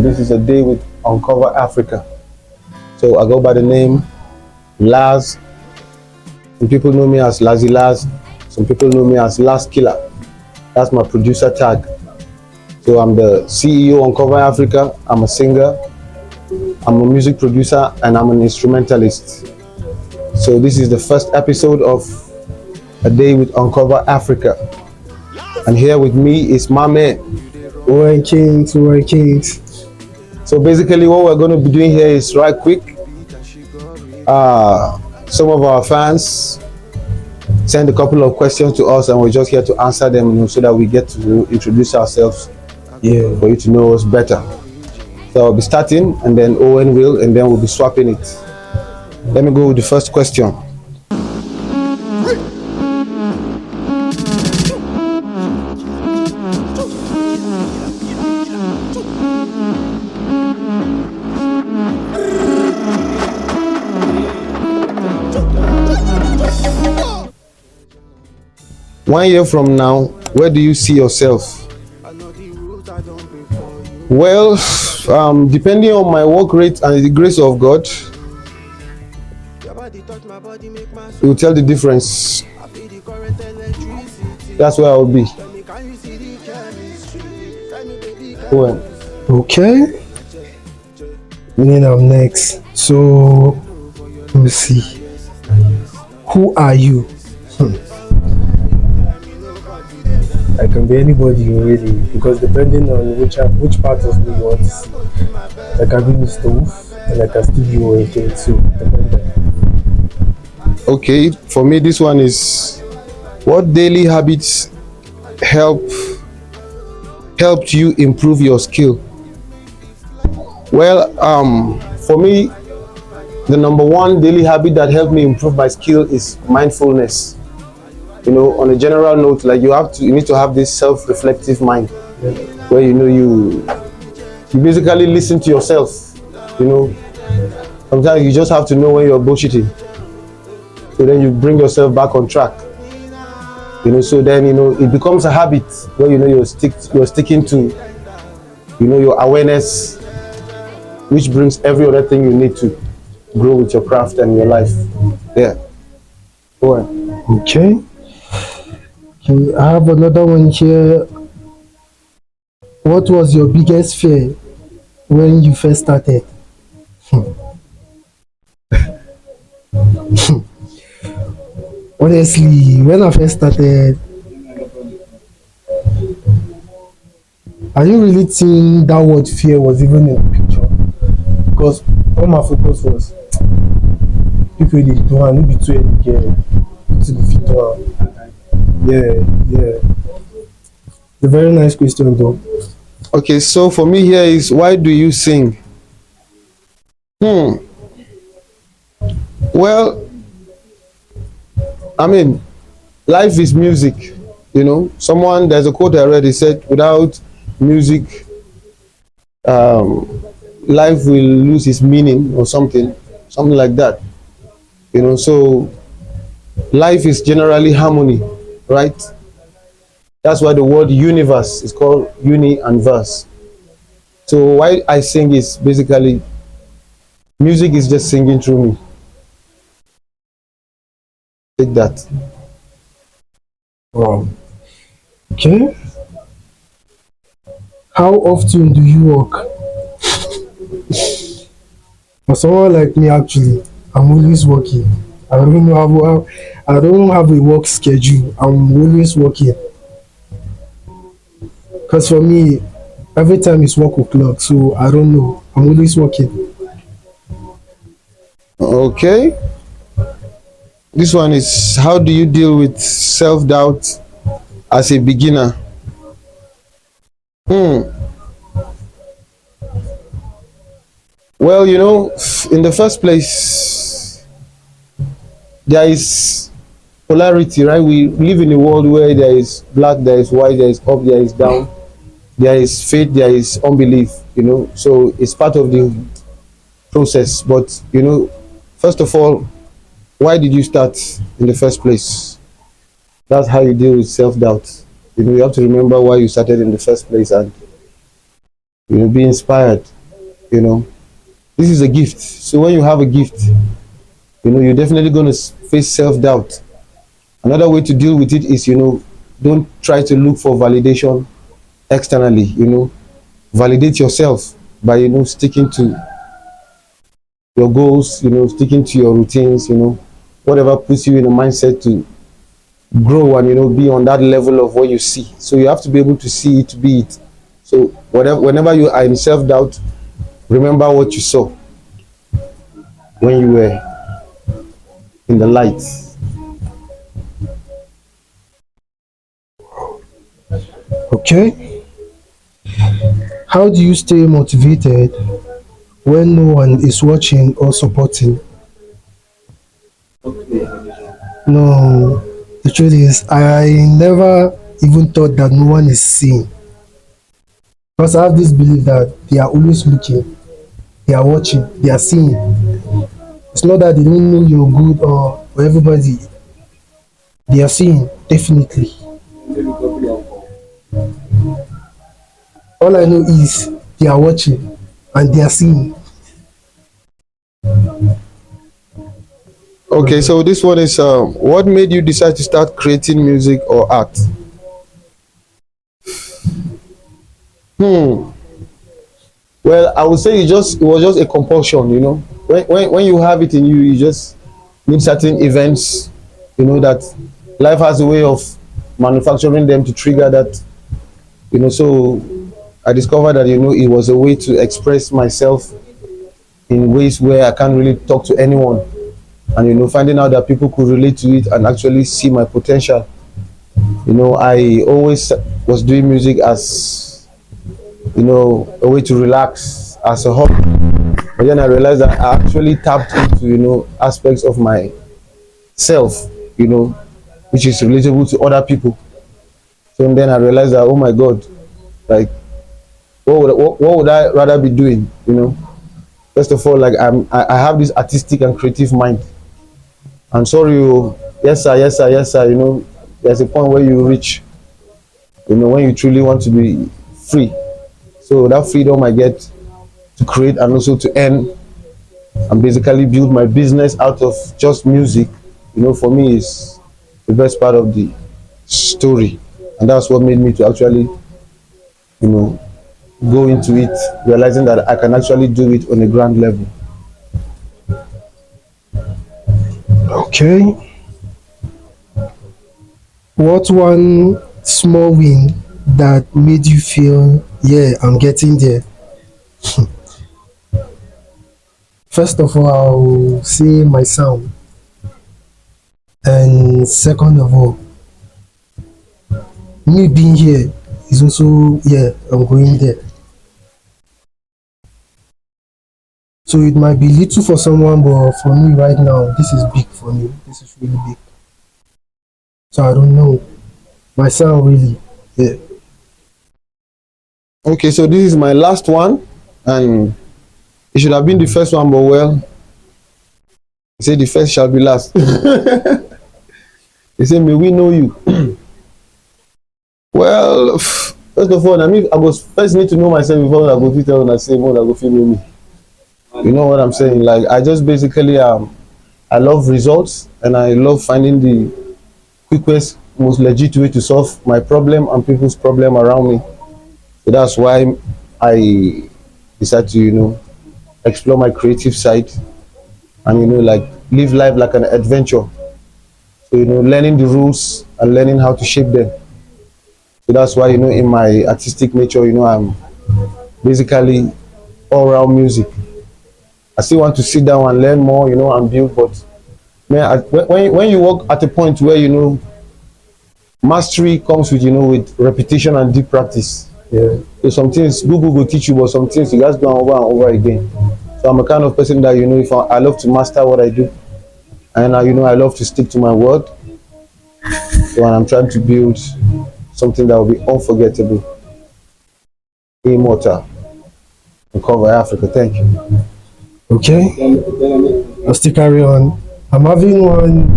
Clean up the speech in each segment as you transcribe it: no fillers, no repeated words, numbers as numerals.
this is a day with Uncover Africa. So I go by the name Laz. Some people know me as Lazzy Laz. Some people know me as Laz Killer. That's my producer tag. So I'm the CEO Uncover Africa. I'm a singer, I'm a music producer, and I'm an instrumentalist. So this is the first episode of A Day with Uncover Africa. And here with me is my man, Warren Kings. So basically what we're going to be doing here is right quick. Some of our fans send a couple of questions to us and we're just here to answer them, so that we get to introduce ourselves, for you to know us better. So I'll be starting and then Owen will, and then we'll be swapping it. Let me go with the first question. One year from now, where do you see yourself? Well, depending on my work rate and the grace of God, it will tell the difference. That's where I will be. Well, Okay. Meaning I'm next. So let me see. Who are you? I can be anybody really, because depending on which part of me you want to see. I can be Mr. Wolf and I can still be Warren Kings, so depending. okay, for me this one is, what daily habits helped you improve your skill? Well, for me, the number one daily habit that helped me improve my skill is mindfulness. You know, on a general note, like you need to have this self-reflective mind, where you basically listen to yourself. You know, sometimes you just have to know when you're bullshitting, so then you bring yourself back on track. You know, so then it becomes a habit where you're sticking to your awareness, which brings every other thing you need to grow with your craft and your life. Yeah. Go on. Okay. I have another one here. What was your biggest fear when you first started? Honestly, when I first started, I didn't really think that word fear was even in the picture, because all my focus was people they do and be too again to the fit. Yeah. The very nice question though. Okay, so for me here is, why do you sing? Well, I mean, life is music. There's a quote I read. It said, without music, life will lose its meaning, or something like that. So life is generally harmony, right? That's why the word universe is called uni and verse. So why I sing is basically, music is just singing through me. Take that. Wow. Okay. How often do you work? For someone like me, actually, I'm always working. I don't have a work schedule. I'm always working. Because for me, every time it's work o'clock, so I don't know. I'm always working. Okay. This one is, how do you deal with self-doubt as a beginner? Well, in the first place, there is polarity, right? We live in a world where there is black, there is white, there is up, there is down, there is faith, there is unbelief, so it's part of the process. But first of all, why did you start in the first place? That's how you deal with self-doubt. You have to remember why you started in the first place, and be inspired. You know, this is a gift. So when you have a gift, you're definitely going to face self-doubt. Another way to deal with it is, don't try to look for validation externally. Validate yourself by, sticking to your goals, sticking to your routines, whatever puts you in a mindset to grow and, be on that level of what you see. So you have to be able to see it, to be it. So whenever you are in self-doubt, remember what you saw when you were in the light. Okay. How do you stay motivated when no one is watching or supporting? No, the truth is, I never even thought that no one is seeing. Because I have this belief that they are always looking, they are watching, they are seeing. It's not that they don't know you're good or everybody, they are seeing, definitely. All I know is they are watching and they are seeing. Okay, so this one is what made you decide to start creating music or art? Hmm. Well, I would say it was just a compulsion. When you have it in you, you just need certain events. That life has a way of manufacturing them to trigger that. So I discovered that it was a way to express myself in ways where I can't really talk to anyone, and finding out that people could relate to it and actually see my potential. I always was doing music as a way to relax, as a hobby. But then I realized that I actually tapped into aspects of myself, which is relatable to other people. So then I realized that, oh my God, like what would I rather be doing? First of all, like I have this artistic and creative mind. And sorry, oh, yes sir, yes sir, yes sir. There's a point where you reach, when you truly want to be free. So that freedom I get to create and also to earn and basically build my business out of just music, for me is the best part of the story. And that's what made me to actually, know, go into it, realizing that I can actually do it on a grand level. Okay. What one small win that made you feel, yeah, I'm getting there? First of all, I'll say my sound. And second of all, me being here is also, yeah, I'm going there. So it might be little for someone, but for me right now, this is big for me. This is really big. So I don't know. My sound really, yeah. Okay, so this is my last one, and it should have been the first one, but well, they say the first shall be last. They say, may we know you. Well, first of all, I mean, I was first need to know myself before I go to tell and say more that go feel me. You know what I'm saying? Like I just basically I love results and I love finding the quickest, most legit way to solve my problem and people's problem around me. So that's why I decided to, explore my creative side and like live life like an adventure. So learning the rules and learning how to shape them. So that's why in my artistic nature, I'm basically all around music. I still want to sit down and learn more, and build. But man, when you work at a point where mastery comes with with repetition and deep practice. Yeah. So some things Google will teach you, but some things you guys do over and over again. So I'm a kind of person that if I love to master what I do, and I love to stick to my word. So when I'm trying to build something that will be unforgettable, immortal, and cover Africa. Thank you. Okay. I'll still carry on. I'm having one.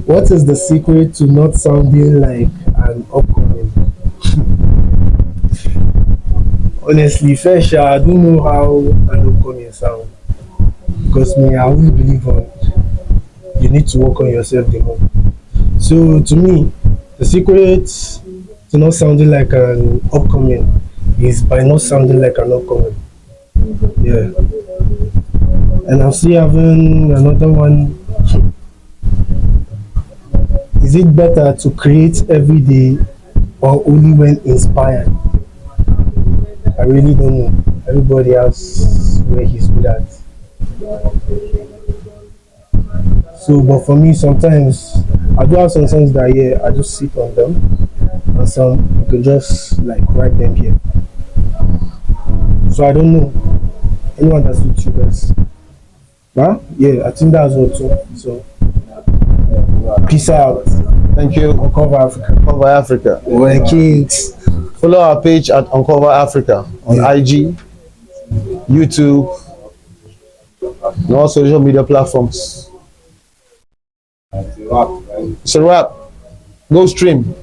What is the secret to not sounding like an upcoming? Honestly, first, I don't know how I don't come here sound. Because me, I always believe on you need to work on yourself the more. So to me, the secret to not sounding like an upcoming is by not sounding like an upcoming. Yeah. And I'm still having another one. Is it better to create every day or only when inspired? I really don't know. Everybody has where he's good at. So, but for me, sometimes I do have some songs that yeah, I just sit on them, and some I can just like write them here. So I don't know anyone that suits you best. Huh? Yeah, I think that's what too. So peace out. Thank you. Uncover Africa. Uncover Africa. We're kings. Follow our page at Uncover Africa on Yeah. IG, YouTube, and all social media platforms. It's a wrap. Go stream.